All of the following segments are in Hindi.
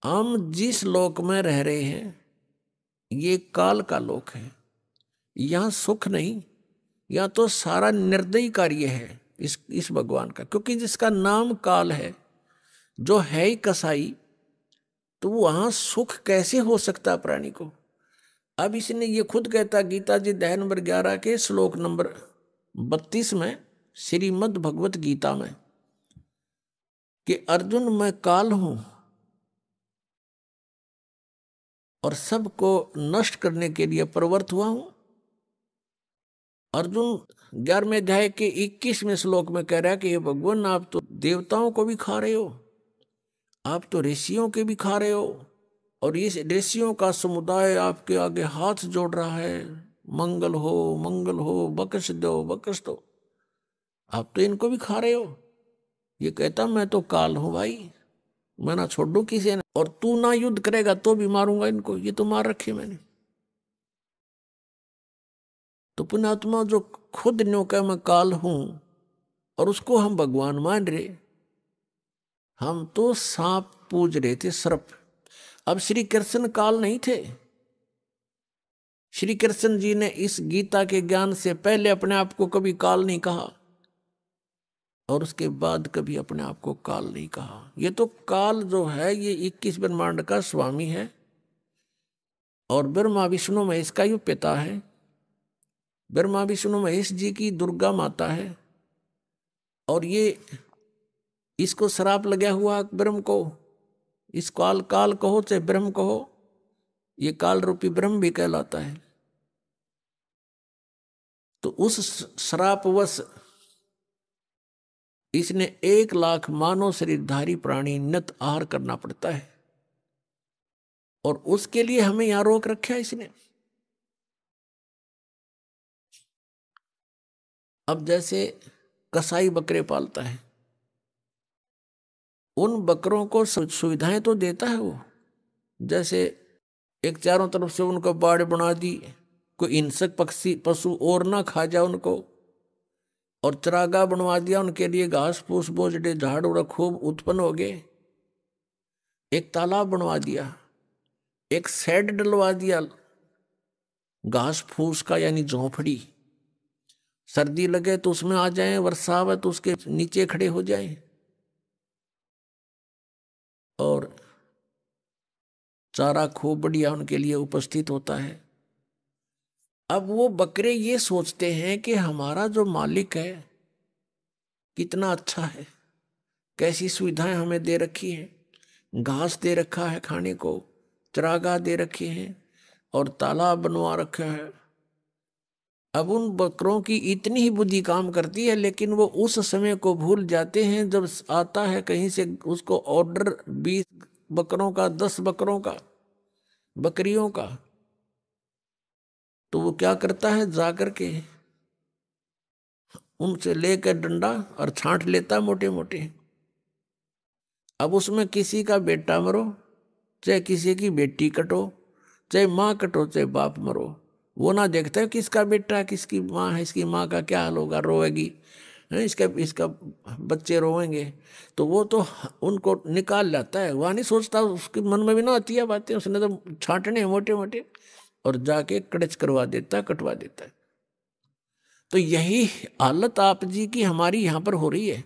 हम जिस लोक में रह रहे हैं ये काल का लोक है, यहाँ सुख नहीं, यहाँ तो सारा निर्दयी कार्य है इस भगवान का, क्योंकि जिसका नाम काल है, जो है ही कसाई, तो वहां सुख कैसे हो सकता प्राणी को। अब इसने ये खुद कहता गीता जी अध्याय नंबर 11 के श्लोक नंबर 32 में श्रीमद् भगवत गीता में कि अर्जुन मैं काल हूं और सबको नष्ट करने के लिए प्रवृत्त हुआ हूं। अर्जुन 11वें अध्याय के 21वें श्लोक में कह रहा है कि हे भगवान आप तो देवताओं को भी खा रहे हो, आप तो ऋषियों के भी खा रहे हो, और इस ऋषियों का समुदाय आपके आगे हाथ जोड़ रहा है, मंगल हो, बख्श दो, आप तो इनको भी खा रहे हो। ये कहता मैं तो काल हूं भाई, मैं ना छोड़ दूं किसी ने, और तू ना युद्ध करेगा तो भी मारूंगा इनको, ये तो मार रखे मैंने। तो पुण्यात्मा जो खुद न्यो कह मैं काल हूं और उसको हम भगवान मान रहे, हम तो सांप पूज रहे थे, सर्प। अब श्री कृष्ण काल नहीं थे। श्री कृष्ण जी ने इस गीता के ज्ञान से पहले अपने आप को कभी काल नहीं कहा और उसके बाद कभी अपने आप को काल नहीं कहा। ये तो काल जो है ये 21 ब्रह्मांड का स्वामी है और ब्रह्मा विष्णु महेश का ये पिता है। ब्रह्मा विष्णु महेश जी की दुर्गा माता है और ये इसको श्राप लगा हुआ ब्रह्म को, इस काल काल कहो चाहे ब्रह्म कहो, ये काल रूपी ब्रह्म भी कहलाता है। तो उस श्रापवश इसने 1 लाख मानव शरीरधारी प्राणी नित आहार करना पड़ता है और उसके लिए हमें यहां रोक रखा है इसने। अब जैसे कसाई बकरे पालता है, उन बकरों को सुविधाएं तो देता है वो, जैसे एक चारों तरफ से उनको बाड़ बना दी, कोई हिंसक पक्षी पशु और ना खा जाए उनको, और चरागाह बनवा दिया उनके लिए, घास फूस बोझड़े झाड़ उड़ खूब उत्पन्न हो गए। एक तालाब बनवा दिया, एक शेड डलवा दिया घास फूस का, यानी झोंपड़ी, सर्दी लगे तो उसमें आ जाएं, वर्षा आवे तो उसके नीचे खड़े हो जाएं, और चारा खूब बढ़िया उनके लिए उपस्थित होता है। अब वो बकरे ये सोचते हैं कि हमारा जो मालिक है कितना अच्छा है, कैसी सुविधाएं हमें दे रखी हैं, घास दे रखा है खाने को, चरागाह दे रखे हैं और तालाब बनवा रखा है। अब उन बकरों की इतनी ही बुद्धि काम करती है, लेकिन वो उस समय को भूल जाते हैं जब आता है कहीं से उसको ऑर्डर 20 बकरों का, 10 बकरों का, बकरियों का, तो वो क्या करता है, जाकर के उनसे लेकर डंडा और छांट लेता मोटे मोटे। अब उसमें किसी का बेटा मरो, चाहे किसी की बेटी कटो, चाहे माँ कटो, चाहे बाप मरो, वो ना देखता है किसका बेटा किसकी माँ है, इसकी माँ का क्या हाल होगा, रोएगी, इसका बच्चे रोएंगे, तो वो तो उनको निकाल लाता है, वह नहीं सोचता, उसके मन में भी ना आती है बातें, उसने तो छांटने मोटे मोटे और जाके कड़च करवा देता है, कटवा देता है। तो यही हालत आप जी की हमारी यहां पर हो रही है।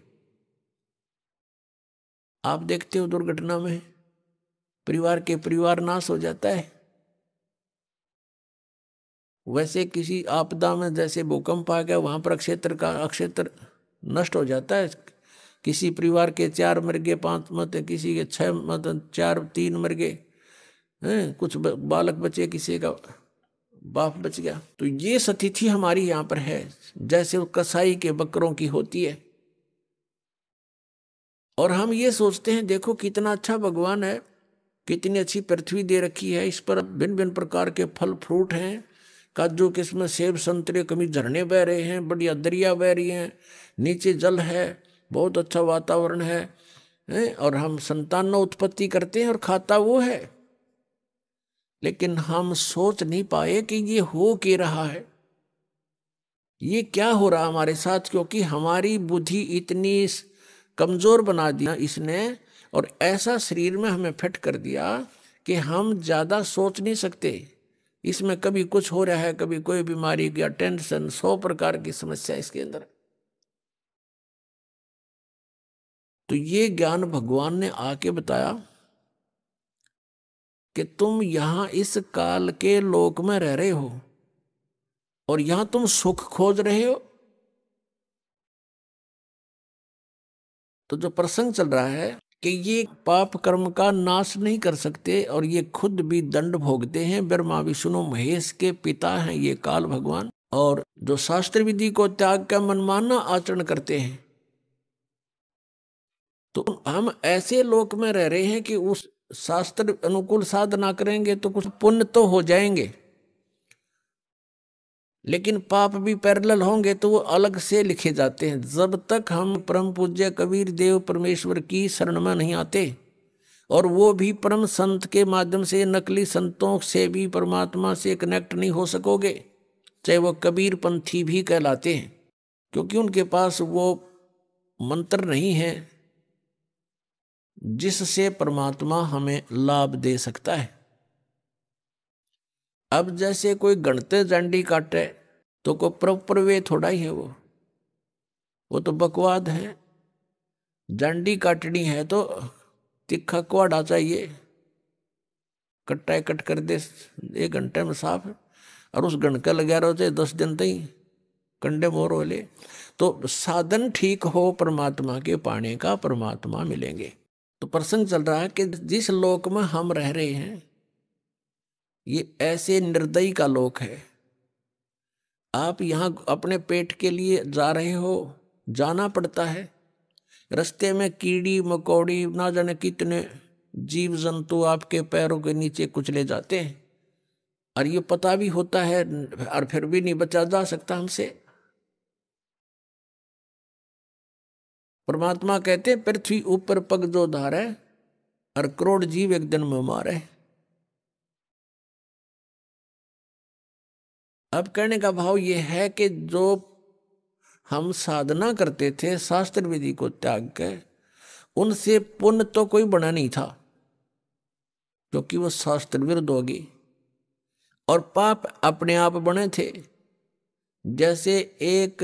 आप देखते हो दुर्घटना में परिवार नाश हो जाता है, वैसे किसी आपदा में जैसे भूकंप आ गया वहां पर अक्षेत्र नष्ट हो जाता है। किसी परिवार के 4 मर गए, 5 मत, किसी के 6 मत, 4 3 मर गए हैं, कुछ बालक बचे, किसी का बाप बच गया। तो ये स्थिति हमारी यहाँ पर है जैसे वो कसाई के बकरों की होती है। और हम ये सोचते हैं देखो कितना अच्छा भगवान है, कितनी अच्छी पृथ्वी दे रखी है, इस पर भिन्न भिन्न प्रकार के फल फ्रूट हैं, काजू किस्म सेब संतरे, कभी झरने बह रहे हैं, बढ़िया दरिया बह रही हैं, नीचे जल है, बहुत अच्छा वातावरण है, और हम संतान उत्पत्ति करते हैं और खाता वो है। लेकिन हम सोच नहीं पाए कि ये हो क्या रहा है, ये क्या हो रहा हमारे साथ, क्योंकि हमारी बुद्धि इतनी कमजोर बना दी इसने, और ऐसा शरीर में हमें फिट कर दिया कि हम ज्यादा सोच नहीं सकते। इसमें कभी कुछ हो रहा है, कभी कोई बीमारी या टेंशन, 100 प्रकार की समस्या इसके अंदर। तो ये ज्ञान भगवान ने आके बताया कि तुम यहां इस काल के लोक में रह रहे हो और यहां तुम सुख खोज रहे हो। तो जो प्रसंग चल रहा है कि ये पाप कर्म का नाश नहीं कर सकते और ये खुद भी दंड भोगते हैं। ब्रह्मा विष्णु महेश के पिता हैं ये काल भगवान, और जो शास्त्र विधि को त्याग कर मनमाना आचरण करते हैं। तो हम ऐसे लोक में रह रहे हैं कि उस शास्त्र अनुकूल साधना करेंगे तो कुछ पुण्य तो हो जाएंगे, लेकिन पाप भी पैरेलल होंगे तो वो अलग से लिखे जाते हैं। जब तक हम परम पूज्य कबीर देव परमेश्वर की शरण में नहीं आते, और वो भी परम संत के माध्यम से, नकली संतों से भी परमात्मा से कनेक्ट नहीं हो सकोगे, चाहे वो कबीर पंथी भी कहलाते हैं, क्योंकि उनके पास वो मंत्र नहीं है जिससे परमात्मा हमें लाभ दे सकता है। अब जैसे कोई गणते जांडी काटे तो कोई प्रॉपर वे थोड़ा ही है, वो तो बकवाद है। जांडी काटनी है तो तिखा कुआड़ा चाहिए, कट्टा कट कर दे 1 घंटे में साफ, और उस गणका लगा रहो चाहे 10 दिन तक कंडे मोर हो ले। तो साधन ठीक हो परमात्मा के पाने का, परमात्मा मिलेंगे। तो प्रसंग चल रहा है कि जिस लोक में हम रह रहे हैं ये ऐसे निर्दयी का लोक है। आप यहां अपने पेट के लिए जा रहे हो, जाना पड़ता है। रास्ते में कीड़ी मकोड़ी ना जाने कितने जीव जंतु आपके पैरों के नीचे कुचले जाते हैं, और ये पता भी होता है, और फिर भी नहीं बचा जा सकता हमसे। परमात्मा कहते हैं पृथ्वी ऊपर पग जो धारे, और करोड़ जीव एक दिन में मारे। अब कहने का भाव ये है कि जो हम साधना करते थे शास्त्र विधि को त्याग कर, उनसे पुण्य तो कोई बना नहीं था, क्योंकि वो शास्त्र विरुद्ध होगी। और पाप अपने आप बने थे। जैसे 1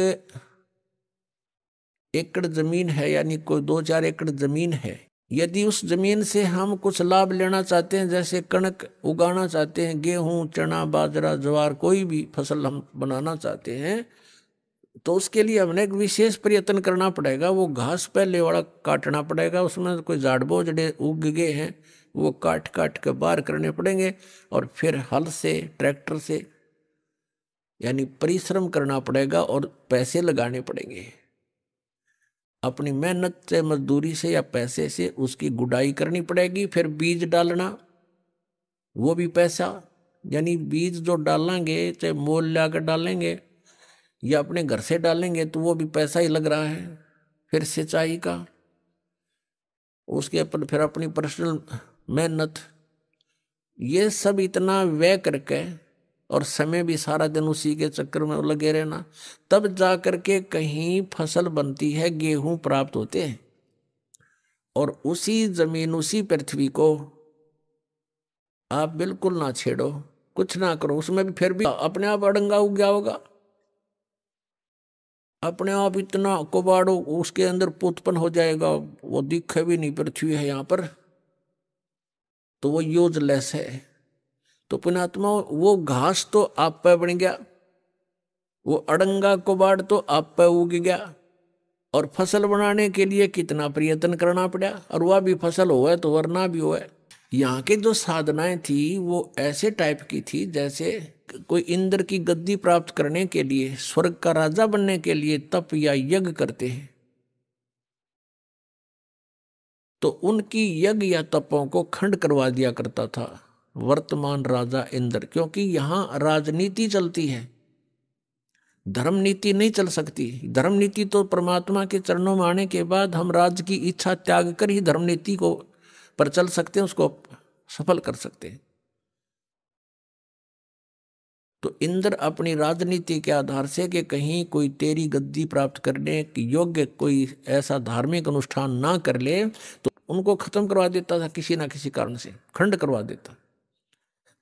एकड़ जमीन है, यानी कोई 2-4 एकड़ जमीन है, यदि उस जमीन से हम कुछ लाभ लेना चाहते हैं, जैसे कणक उगाना चाहते हैं, गेहूं चना बाजरा ज्वार कोई भी फसल हम बनाना चाहते हैं, तो उसके लिए हमने एक विशेष प्रयत्न करना पड़ेगा। वो घास पहले वाला काटना पड़ेगा, उसमें कोई झाड़ बोझड़े उग गए हैं वो काट काट के बाहर करने पड़ेंगे, और फिर हल से ट्रैक्टर से यानी परिश्रम करना पड़ेगा और पैसे लगाने पड़ेंगे। अपनी मेहनत से, मजदूरी से या पैसे से उसकी गुड़ाई करनी पड़ेगी। फिर बीज डालना, वो भी पैसा, यानी बीज जो डालेंगे चाहे मोल ला कर डालेंगे या अपने घर से डालेंगे तो वो भी पैसा ही लग रहा है। फिर सिंचाई का, उसके अपन फिर अपनी पर्सनल मेहनत, ये सब इतना व्यय करके और समय भी सारा दिन उसी के चक्कर में लगे रहना, तब जा करके कहीं फसल बनती है, गेहूं प्राप्त होते हैं। और उसी जमीन, उसी पृथ्वी को आप बिल्कुल ना छेड़ो, कुछ ना करो, उसमें भी फिर भी अपने आप अड़ंगा उग गया होगा, अपने आप इतना कबाड़ो उसके अंदर उत्पन्न हो जाएगा, वो दिखे भी नहीं पृथ्वी है यहाँ पर, तो वो यूजलेस है। तो पुण्यात्मा, वो घास तो आप पे बन गया, वो अड़ंगा कबाड़ तो आप पे उग गया, और फसल बनाने के लिए कितना प्रयत्न करना पड़ा, और वह भी फसल हुआ तो वरना भी हुआ। यहाँ के जो साधनाएं थी वो ऐसे टाइप की थी जैसे कोई इंद्र की गद्दी प्राप्त करने के लिए, स्वर्ग का राजा बनने के लिए तप या यज्ञ करते हैं, तो उनकी यज्ञ या तपों को खंड करवा दिया करता था वर्तमान राजा इंद्र। क्योंकि यहाँ राजनीति चलती है, धर्म नीति नहीं चल सकती। धर्म नीति तो परमात्मा के चरणों में आने के बाद हम राज की इच्छा त्याग कर ही धर्म नीति को पर चल सकते हैं, उसको सफल कर सकते हैं। तो इंद्र अपनी राजनीति के आधार से कि कहीं कोई तेरी गद्दी प्राप्त करने की योग्य कोई ऐसा धार्मिक अनुष्ठान ना कर ले, तो उनको खत्म करवा देता था, किसी ना किसी कारण से खंड करवा देता।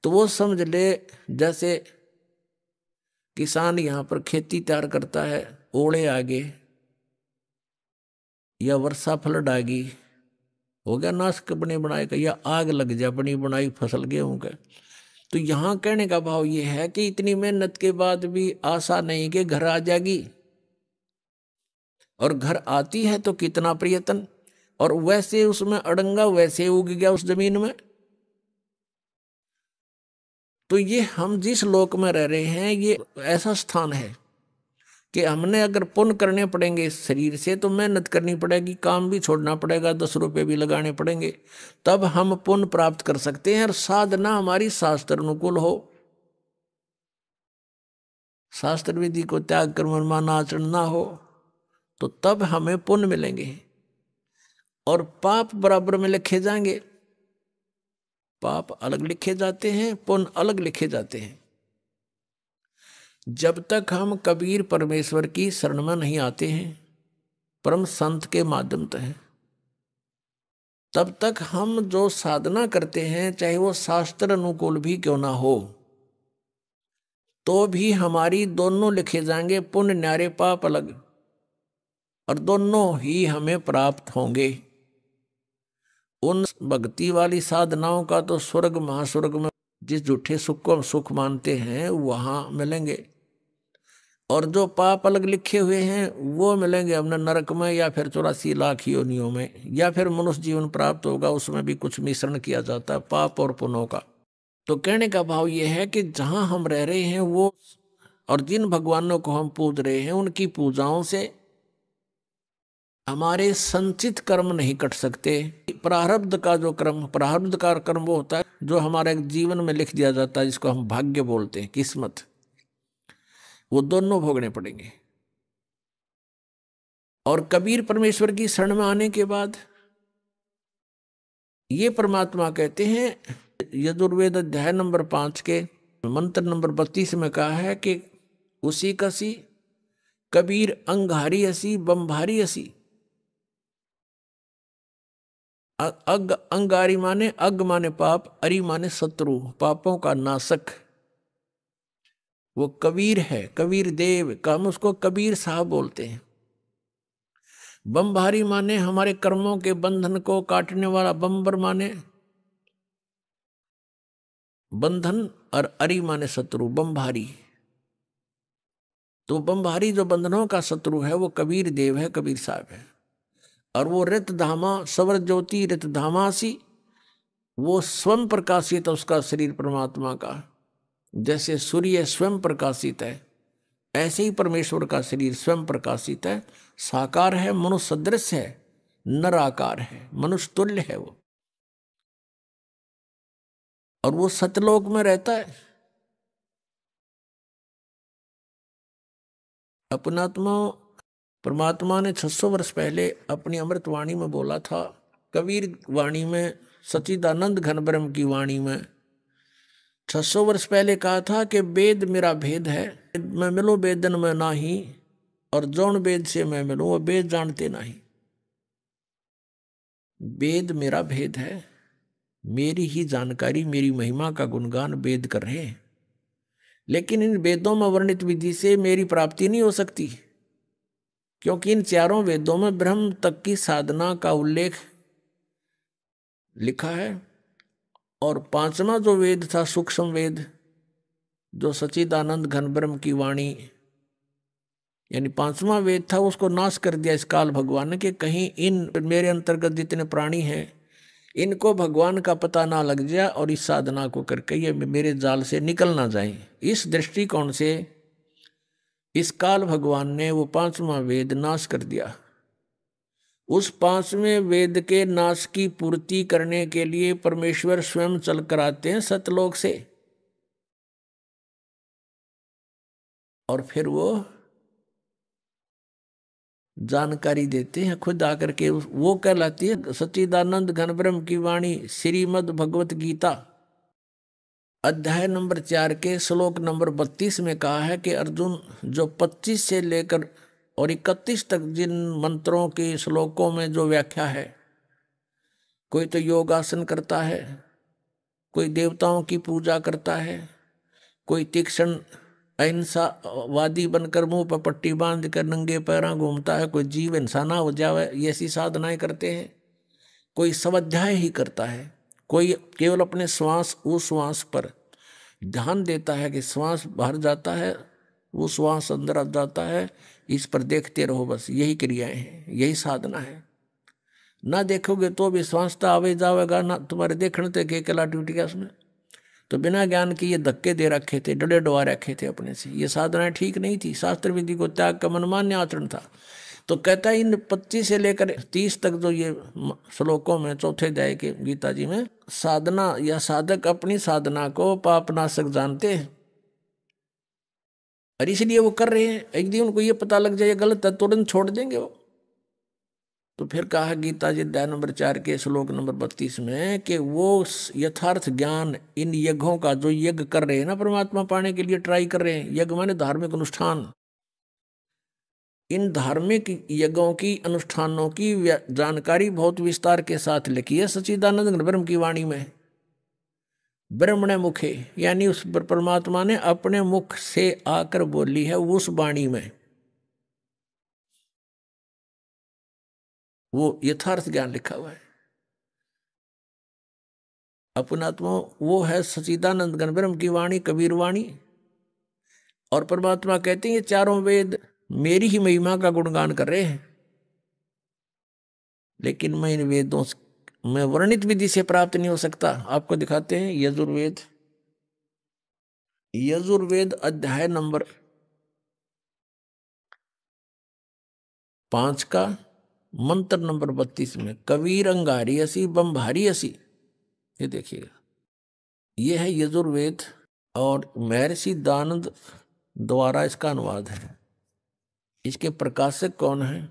तो वो समझ ले जैसे किसान यहाँ पर खेती तैयार करता है, ओले आगे या वर्षा फ्लड आ गई, हो गया नाश बने बनाए का, या आग लग जा बनी बनाई फसल गेहूं का। तो यहाँ कहने का भाव ये है कि इतनी मेहनत के बाद भी आशा नहीं कि घर आ जाएगी, और घर आती है तो कितना प्रयत्न, और वैसे उसमें अड़ंगा वैसे उग गया उस जमीन में। तो ये हम जिस लोक में रह रहे हैं ये ऐसा स्थान है कि हमने अगर पुण्य करने पड़ेंगे इस शरीर से तो मेहनत करनी पड़ेगी, काम भी छोड़ना पड़ेगा, 10 रुपए भी लगाने पड़ेंगे, तब हम पुण्य प्राप्त कर सकते हैं। और साधना हमारी शास्त्र अनुकूल हो, शास्त्र विधि को त्याग कर मनमाना आचरण ना हो, तो तब हमें पुण्य मिलेंगे और पाप बराबर में लिखे जाएंगे। पाप अलग लिखे जाते हैं, पुण्य अलग लिखे जाते हैं। जब तक हम कबीर परमेश्वर की शरण में नहीं आते हैं, परम संत के माध्यम से हैं, तब तक हम जो साधना करते हैं चाहे वो शास्त्र अनुकूल भी क्यों ना हो, तो भी हमारी दोनों लिखे जाएंगे, पुण्य न्यारे पाप अलग, और दोनों ही हमें प्राप्त होंगे। उन भक्ति वाली साधनाओं का तो स्वर्ग महास्वर्ग में जिस झूठे सुख को हम सुख मानते हैं वहां मिलेंगे, और जो पाप अलग लिखे हुए हैं वो मिलेंगे हमने नरक में, या फिर 84 लाख योनियों में, या फिर मनुष्य जीवन प्राप्त होगा, उसमें भी कुछ मिश्रण किया जाता है पाप और पुण्यों का। तो कहने का भाव ये है कि जहां हम रह रहे हैं वो, और जिन भगवानों को हम पूज रहे हैं उनकी पूजाओं से हमारे संचित कर्म नहीं कट सकते। प्रारब्ध का जो कर्म, प्रारब्ध का कर्म वो होता है जो हमारे जीवन में लिख दिया जाता है, जिसको हम भाग्य बोलते हैं, किस्मत, वो दोनों भोगने पड़ेंगे। और कबीर परमेश्वर की शरण में आने के बाद ये परमात्मा कहते हैं, यजुर्वेद अध्याय नंबर 5 के मंत्र नंबर 32 में कहा है कि उसी कसी कबीर अंगारी असी बम्भारी असी। अग अंगारी माने अग माने पाप, अरि माने शत्रु, पापों का नाशक, वो कबीर है, कबीर देव का, हम उसको कबीर साहब बोलते हैं। बम्भारी माने हमारे कर्मों के बंधन को काटने वाला, बम्बर माने बंधन, और अरि माने शत्रु, बम्भारी। तो बम्भारी जो बंधनों का शत्रु है वो कबीर देव है, कबीर साहब है। और वो रित धामा सवर ज्योति रित धामासी, वो स्वयं प्रकाशित है उसका शरीर परमात्मा का, जैसे सूर्य स्वयं प्रकाशित है ऐसे ही परमेश्वर का शरीर स्वयं प्रकाशित है, साकार है, मनुष्य सदृश है, नर आकार है, मनुष्य तुल्य है वो, और वो सतलोक में रहता है। अपनात्मा परमात्मा ने 600 वर्ष पहले अपनी अमृत वाणी में बोला था, कबीर वाणी में, सच्चिदानंद घन ब्रह्म की वाणी में 600 वर्ष पहले कहा था कि वेद मेरा भेद है, मैं मिलो वेदन में नाही, और जौन वेद से मैं मिलूं वो वेद जानते नहीं। वेद मेरा भेद है, मेरी ही जानकारी, मेरी महिमा का गुणगान वेद कर रहे हैं, लेकिन इन वेदों में वर्णित विधि से मेरी प्राप्ति नहीं हो सकती, क्योंकि इन चारों वेदों में ब्रह्म तक की साधना का उल्लेख लिखा है। और 5वां जो वेद था सूक्ष्म वेद, जो सच्चिदानंद घन ब्रह्म की वाणी यानी 5वां वेद था, उसको नाश कर दिया इस काल भगवान ने, कि कहीं इन मेरे अंतर्गत जितने प्राणी हैं इनको भगवान का पता ना लग जाए और इस साधना को करके ये मेरे जाल से निकल ना जाए। इस दृष्टिकोण से इस काल भगवान ने वो 5वां वेद नाश कर दिया। उस 5वें वेद के नाश की पूर्ति करने के लिए परमेश्वर स्वयं चल कर आते हैं सतलोक से, और फिर वो जानकारी देते हैं खुद आकर के। वो कहलाती है सच्चिदानंद घन ब्रह्म की वाणी, श्रीमद् भगवत गीता अध्याय नंबर 4 के श्लोक नंबर 32 में कहा है कि अर्जुन, जो 25 से लेकर और 31 तक जिन मंत्रों के श्लोकों में जो व्याख्या है कोई तो योग आसन करता है, कोई देवताओं की पूजा करता है, कोई तीक्ष्ण अहिंसावादी बनकर मुंह पर पट्टी बांध कर नंगे पैरा घूमता है, कोई जीव इंसाना हो जावे ऐसी साधनाएं करते हैं, कोई स्वाध्याय ही करता है, कोई केवल अपने श्वास उश्वास पर ध्यान देता है कि श्वास बाहर जाता है वो श्वास अंदर आ जाता है, इस पर देखते रहो, बस यही क्रियाएं हैं, यही साधना है। ना देखोगे तो भी श्वास तो आवे जावेगा, ना तुम्हारे देखने ते के कला टूट गया उसमें। तो बिना ज्ञान के ये धक्के दे रखे थे, डरे डुबा रखे थे अपने से, ये साधनाएं ठीक नहीं थी। शास्त्र विधि को त्याग का मनमान्य आचरण था। तो कहता है इन 25 से लेकर 30 तक जो ये श्लोकों में चौथे अध्याय के गीता जी में साधना या साधक अपनी साधना को पापनाशक जानते हैं और इसलिए वो कर रहे हैं। एक दिन उनको ये पता लग जाए गलत है, तुरंत छोड़ देंगे वो। तो फिर कहा गीता जी अध्याय नंबर 4 के श्लोक नंबर 32 में कि वो यथार्थ ज्ञान इन यज्ञों का जो यज्ञ कर रहे हैं ना, परमात्मा पाने के लिए ट्राई कर रहे हैं, यज्ञ माने धार्मिक अनुष्ठान, इन धार्मिक यज्ञों की अनुष्ठानों की जानकारी बहुत विस्तार के साथ लिखी है सच्चिदानंद ब्रह्म की वाणी में। ब्रह्मणे मुखे यानी उस परमात्मा ने अपने मुख से आकर बोली है उस वाणी में, वो यथार्थ ज्ञान लिखा हुआ है। अपनात्मा वो है सच्चिदानंद घन ब्रह्म की वाणी, कबीर वाणी। और परमात्मा कहते हैं ये चारों वेद मेरी ही महिमा का गुणगान कर रहे हैं, लेकिन मैं इन वेदों में वर्णित विधि से प्राप्त नहीं हो सकता। आपको दिखाते हैं यजुर्वेद, यजुर्वेद अध्याय नंबर 5 का मंत्र नंबर 32 में कबीर अंगारी असी बम्भारी असी, ये देखिएगा, ये है यजुर्वेद और महर्षि दानंद द्वारा इसका अनुवाद है। इसके प्रकाशक कौन है?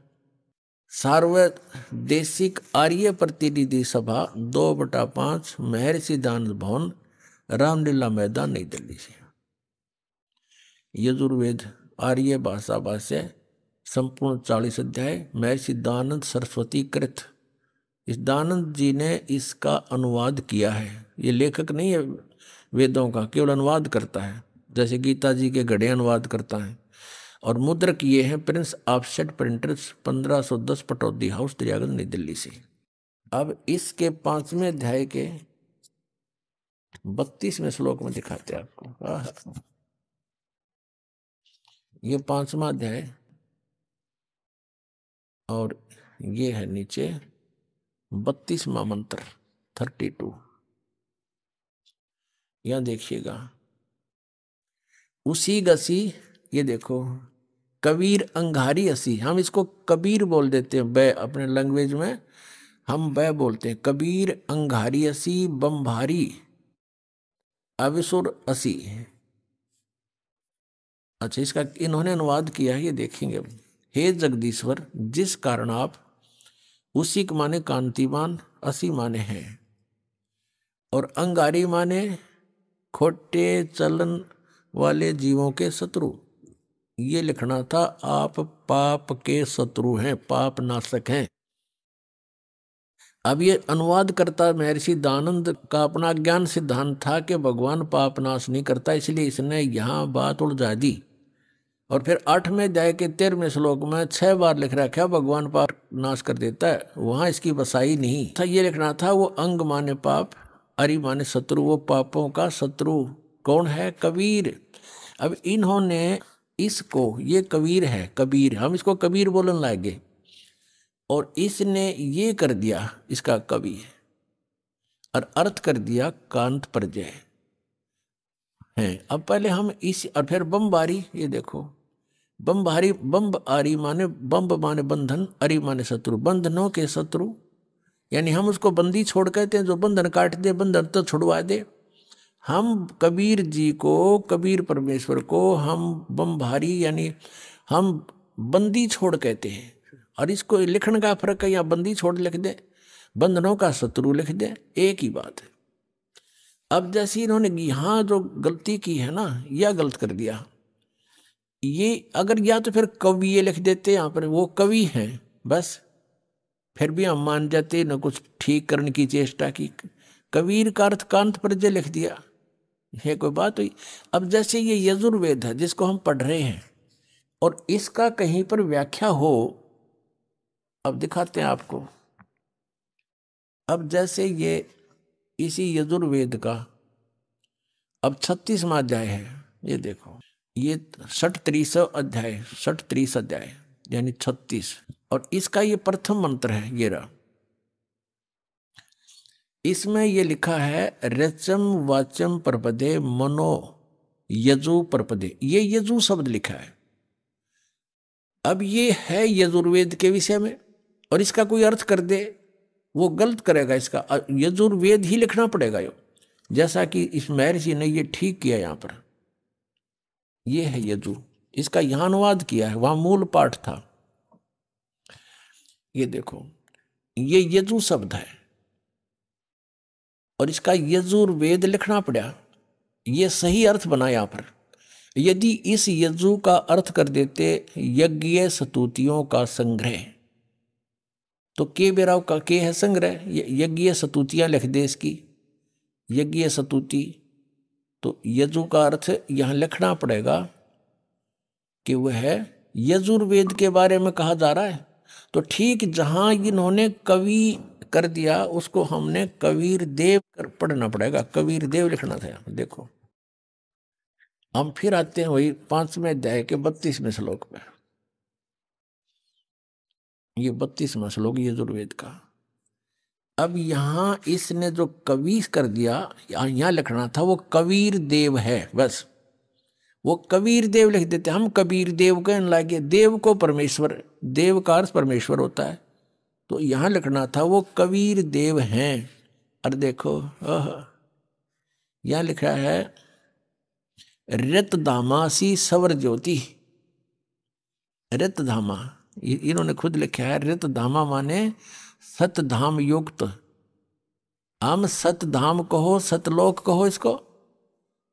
सार्वदेशिक आर्य प्रतिनिधि सभा 2/5 महर्षि दानंद भवन, रामलीला मैदान, नई दिल्ली से। यजुर्वेद आर्य भाषा भाष्य संपूर्ण 40 अध्याय, महर्षि दानंद सरस्वती कृत। इस दानंद जी ने इसका अनुवाद किया है। ये लेखक नहीं है वेदों का, केवल अनुवाद करता है, जैसे गीता जी के गढ़े अनुवाद करता है। और मुद्रक ये हैं Prince offset printers 1510 Pataudi house Daryaganj नई दिल्ली से। अब इसके 5वें अध्याय के 32वें श्लोक में दिखाते हैं आपको। ये 5वां अध्याय और ये है नीचे 32वां मंत्र 32। यहां देखिएगा, उसी गसी, ये देखो, कबीर अंगारी असी, हम इसको कबीर बोल देते हैं, बै अपने लैंग्वेज में हम बै बोलते हैं। कबीर अंगारी असी बम्भारी अविसुर असी। अच्छा, इसका इन्होंने अनुवाद किया है, ये देखेंगे। हे जगदीश्वर, जिस कारण आप, उसी के माने कांतिमान, असी माने हैं, और अंगारी माने खोटे चलन वाले जीवों के शत्रु। ये लिखना था, आप पाप के शत्रु हैं, पाप नाशक हैं। अब ये अनुवाद करता महर्षि दानंद का अपना ज्ञान सिद्धांत था कि भगवान पाप नाश नहीं करता, इसलिए इसने यहाँ बात उलझा दी। और फिर 8वें अध्याय के 13वें श्लोक में 6 बार लिख रखा है भगवान पाप नाश कर देता है, वहां इसकी बसाई नहीं था। ये लिखना था वो अंग माने पाप, अरि माने शत्रु, वो पापों का शत्रु कौन है? कबीर। अब इन्होंने इसको, ये कबीर है, कबीर, हम इसको कबीर बोलने लगे, और इसने ये कर दिया इसका कवि, और अर्थ कर दिया कांत प्रजय है। अब पहले हम इस, और फिर बम्बारी, ये देखो, बम्बारी, बम्ब आरी माने, बम्ब माने बंधन, अरि माने शत्रु, बंधनों के शत्रु, यानी हम उसको बंदी छोड़ कहते हैं, जो बंधन काट दे, बंधन तो छुड़वा दे। हम कबीर जी को, कबीर परमेश्वर को हम बम्भारी यानी हम बंदी छोड़ कहते हैं। और इसको लिखने का फर्क है, या बंदी छोड़ लिख दे, बंधनों का शत्रु लिख दे, एक ही बात है। अब जैसे इन्होंने यहाँ जो गलती की है ना, यह गलत कर दिया। ये अगर या तो फिर कवि ये लिख देते, यहाँ पर वो कवि हैं बस, फिर भी हम मान जाते, न कुछ ठीक करने की चेष्टा की। कबीर का अर्थ कांत प्रजय लिख दिया, है कोई बात हुई। अब जैसे ये यजुर्वेद है जिसको हम पढ़ रहे हैं, और इसका कहीं पर व्याख्या हो, अब दिखाते हैं आपको। अब जैसे ये इसी यजुर्वेद का अब 36वां अध्याय है, ये देखो, ये 37 अध्याय, 37 अध्याय यानी 36, और इसका ये प्रथम मंत्र है, ये रहा। इसमें ये लिखा है रचम वाचम प्रपदे मनो यजु प्रपदे, ये यजु शब्द लिखा है। अब ये है यजुर्वेद के विषय में, और इसका कोई अर्थ कर दे वो गलत करेगा, इसका यजुर्वेद ही लिखना पड़ेगा यो। जैसा कि इस महर्षि ने ये ठीक किया, यहां पर ये है यजु, इसका यहां अनुवाद किया है, वहां मूल पाठ था। ये देखो, ये यजु शब्द है और इसका यजुर्वेद लिखना पड़ा, ये सही अर्थ बना यहां पर। यदि इस यजु का अर्थ कर देते यज्ञ स्तुतियों का संग्रह, तो के बेराव का के है संग्रह, यज्ञ स्तुतियां लिख दे इसकी, यज्ञ स्तुति, तो यजु का अर्थ यहां लिखना पड़ेगा कि वह यजुर्वेद के बारे में कहा जा रहा है। तो ठीक जहां इन्होंने कवि कर दिया, उसको हमने कबीर देव पढ़ना पड़ेगा, कबीर देव लिखना था। देखो, हम फिर आते हैं वही 5वें अध्याय के 32वें श्लोक पे। ये 32वां श्लोक यजुर्वेद का। अब यहां इसने जो कवि कर दिया, यहां लिखना था वो कबीर देव है, बस वो कबीर देव लिख देते, हम कबीर देव कहने लगे। देव को परमेश्वर, देव का अर्थ परमेश्वर होता है, तो यहां लिखना था वो कबीर देव हैं। और देखो यहां लिखा है रत धामासी सवर ज्योति, रत धामा, इन्होंने खुद लिखा है रत धामा माने सतधाम युक्त। हम सतधाम कहो, सतलोक कहो इसको,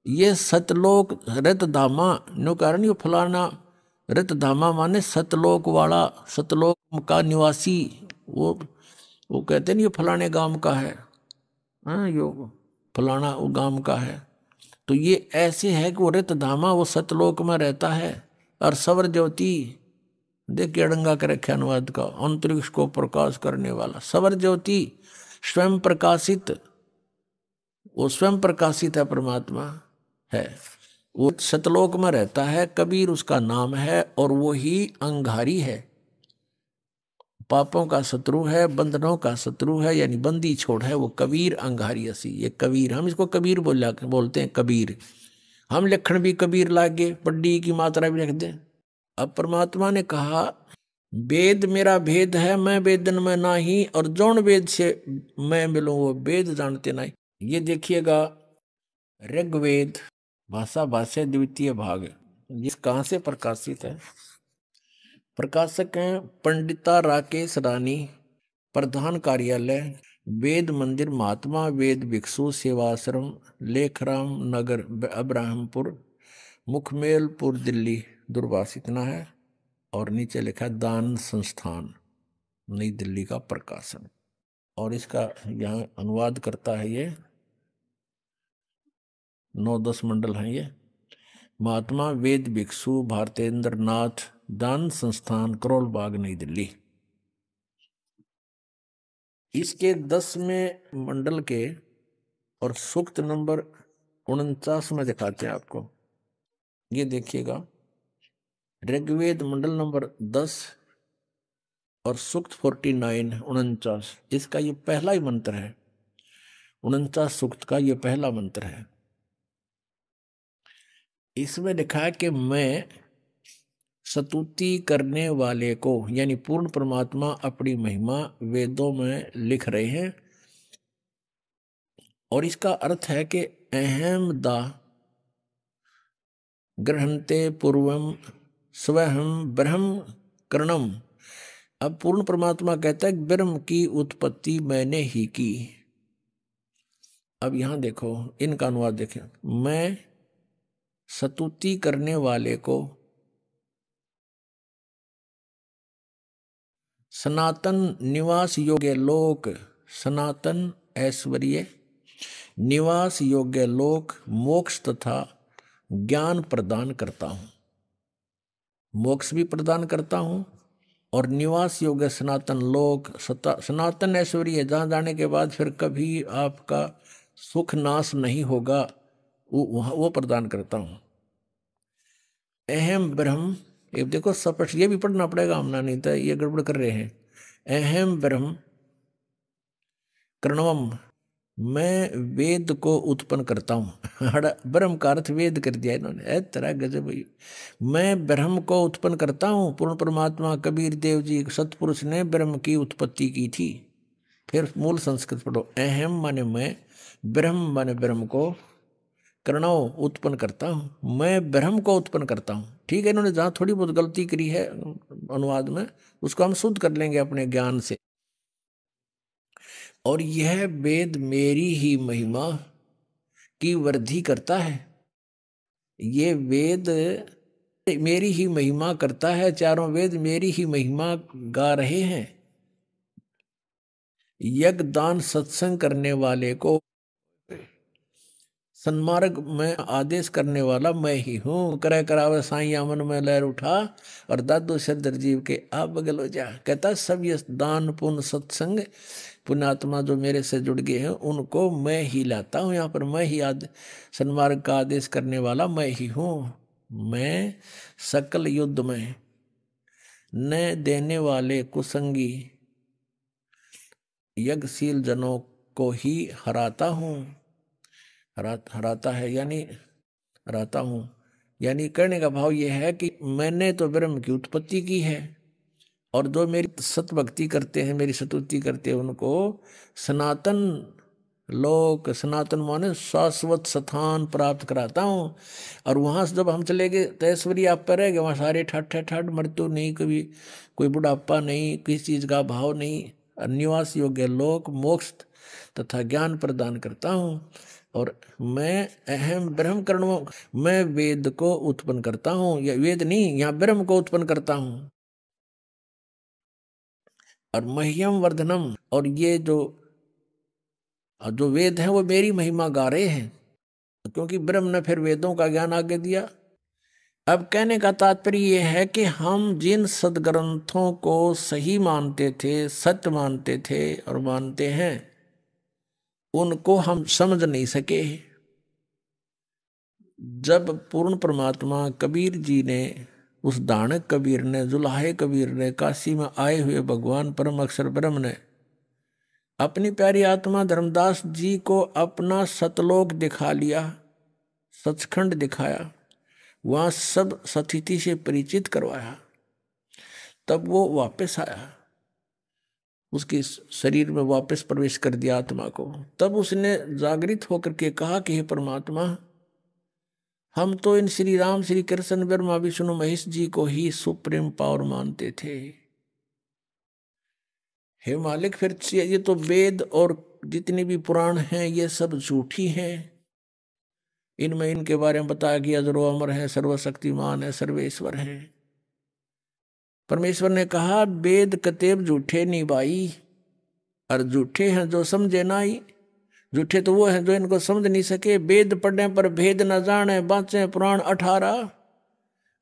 ये सतलोक रत धामा नो कारण, ये फलाना रत धामा माने सतलोक वाला, सतलोक का निवासी। वो कहते हैं ये फलाने गांव का है, हाँ यो फलाना वो गांव का है। तो ये ऐसे है कि वो रत धामा वो सतलोक में रहता है। और सवर ज्योति, देखिए अड़ंगा के रखे अनुवाद का, अंतरिक्ष को प्रकाश करने वाला सवर ज्योति, स्वयं प्रकाशित, वो स्वयं प्रकाशित है, परमात्मा है, वो सतलोक में रहता है। कबीर उसका नाम है, और वो ही अंगारी है, पापों का शत्रु है, बंधनों का शत्रु है, यानी बंदी छोड़ है वो कबीर अंगारी असी। ये कबीर, हम इसको कबीर बोलते हैं कबीर। हम लिखण भी कबीर लागे, पड्डी की मात्रा भी लिख दें। अब परमात्मा ने कहा वेद मेरा भेद है, मैं वेदन में नाही, और जौन वेद से मैं मिलूं वो वेद जानते नहीं। ये देखिएगा ऋग्वेद भाषा भाष्य द्वितीय भाग, ये कहाँ से प्रकाशित है? प्रकाशक हैं पंडिता राकेश रानी, प्रधान कार्यालय वेद मंदिर महात्मा वेद भिक्षु सेवाश्रम, लेखराम नगर अब्राहमपुर, मुखमेलपुर दिल्ली, दूरभाष इतना है। और नीचे लिखा दान संस्थान नई दिल्ली का प्रकाशन, और इसका यहाँ अनुवाद करता है ये 9-10 मंडल हैं ये। महात्मा वेद भिक्षु भारतेंद्र नाथ दान संस्थान, करोल बाग, नई दिल्ली। इसके 10वें मंडल के और सूक्त नंबर 49 में दिखाते हैं आपको। ये देखिएगा ऋग्वेद मंडल नंबर 10 और सूक्त 49 49, इसका ये पहला ही मंत्र है। 49 सूक्त का ये पहला मंत्र है। इसमें लिखा है कि मैं स्तुति करने वाले को, यानी पूर्ण परमात्मा अपनी महिमा वेदों में लिख रहे हैं, और इसका अर्थ है कि अहम दा ग्रहणते पूर्वम स्वहम ब्रह्म करणम। अब पूर्ण परमात्मा कहता है ब्रह्म की उत्पत्ति मैंने ही की। अब यहां देखो इनका अनुवाद देखें, मैं स्तुति करने वाले को सनातन निवास योग्य लोक, सनातन ऐश्वर्य निवास योग्य लोक मोक्ष तथा ज्ञान प्रदान करता हूं। मोक्ष भी प्रदान करता हूं और निवास योग्य सनातन लोक, सनातन ऐश्वर्य जहां जाने के बाद फिर कभी आपका सुख नाश नहीं होगा, वो प्रदान करता हूं। अहम ब्रह्म, ये देखो स्पष्ट, ये भी पढ़ना पड़ेगा हमने, नहीं तो ये गड़बड़ कर रहे हैं। अहम ब्रह्म कर्णवम, मैं वेद को उत्पन्न करता हूँ। ब्रह्म का अर्थ वेद कर दिया इन्होंने, तरह गजब। मैं ब्रह्म को उत्पन्न करता हूँ। पूर्ण परमात्मा कबीर देव जी सतपुरुष ने ब्रह्म की उत्पत्ति की थी। फिर मूल संस्कृत पढ़ो। अहम माने मैं, ब्रह्म माने ब्रह्म को, कर्णव उत्पन्न करता हूँ। मैं ब्रह्म को उत्पन्न करता हूँ। ठीक है, इन्होंने जहाँ थोड़ी बहुत गलती करी है अनुवाद में, उसको हम शुद्ध कर लेंगे अपने ज्ञान से। और यह वेद मेरी ही महिमा की वृद्धि करता है। ये वेद मेरी ही महिमा करता है, चारों वेद मेरी ही महिमा गा रहे हैं। यज्ञ दान सत्संग करने वाले को सन्मार्ग में आदेश करने वाला मैं ही हूँ। करे करावे साईं मन में लहर उठा, और दादू सदर जीव के आप बगल हो जा। कहता सब ये दान पुण्य सत्संग पुण्यात्मा जो मेरे से जुड़ गए हैं उनको मैं ही लाता हूँ। यहाँ पर मैं ही सन्मार्ग का आदेश करने वाला मैं ही हूँ। मैं सकल युद्ध में न देने वाले कुसंगी यज्ञशील जनों को ही हराता हूँ। हराता है यानी हराता हूँ, यानी कहने का भाव यह है कि मैंने तो ब्रह्म की उत्पत्ति की है, और जो मेरी सतभक्ति करते हैं, मेरी सतुति करते हैं, उनको सनातन लोक, सनातन माने शाश्वत स्थान प्राप्त कराता हूँ। और वहाँ से जब हम चले गए तो ऐश्वर्य आप पर रहेगा, वहाँ सारे ठाठ ठाठ, मृत्यु नहीं, कभी कोई बुढ़ापा नहीं, किसी चीज़ का भाव नहीं। निवास योग्य लोक मोक्ष तथा ज्ञान प्रदान करता हूँ। और मैं अहम ब्रह्म कर्ण, मैं वेद को उत्पन्न करता हूँ। या वेद नहीं, यहाँ ब्रह्म को उत्पन्न करता हूँ। और मह्यम वर्धनम, और ये जो वेद है वो मेरी महिमा गा रहे हैं, क्योंकि ब्रह्म ने फिर वेदों का ज्ञान आगे दिया। अब कहने का तात्पर्य यह है कि हम जिन सदग्रंथों को सही मानते थे, सत्य मानते थे और मानते हैं, उनको हम समझ नहीं सके। जब पूर्ण परमात्मा कबीर जी ने, उस दानक कबीर ने, जुलाहे कबीर ने, काशी में आए हुए भगवान परम अक्षर ब्रह्म ने अपनी प्यारी आत्मा धर्मदास जी को अपना सतलोक दिखा लिया, सचखंड दिखाया, वहाँ सब सतिथि से परिचित करवाया, तब वो वापस आया, उसके शरीर में वापस प्रवेश कर दिया आत्मा को। तब उसने जागृत होकर के कहा कि हे परमात्मा, हम तो इन श्री राम, श्री कृष्ण, ब्रह्मा विष्णु महेश जी को ही सुप्रीम पावर मानते थे। हे मालिक, फिर ये तो वेद और जितने भी पुराण हैं ये सब झूठी हैं। इनमें इनके बारे में बताया गया जो अमर है, सर्वशक्तिमान है, सर्वेश्वर है। परमेश्वर ने कहा वेद कतेब झूठे नहीं भाई, और झूठे हैं जो समझे नाई। झूठे तो वो हैं जो इनको समझ नहीं सके। वेद पढ़ने पर भेद न जाने, बाँचे पुराण 18,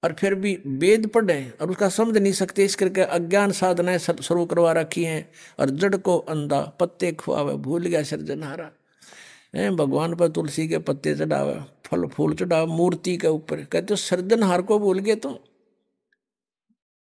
और फिर भी वेद पढ़े और उसका समझ नहीं सकते, इस करके अज्ञान साधनाएं शुरू करवा रखी हैं। और जड़ को अंधा पत्ते खुआवे, भूल गया सृजनहारा। भगवान पर तुलसी के पत्ते चढ़ावे, फल फूल चढ़ावे मूर्ति के ऊपर, कहते सृजनहार को भूल गए तुम।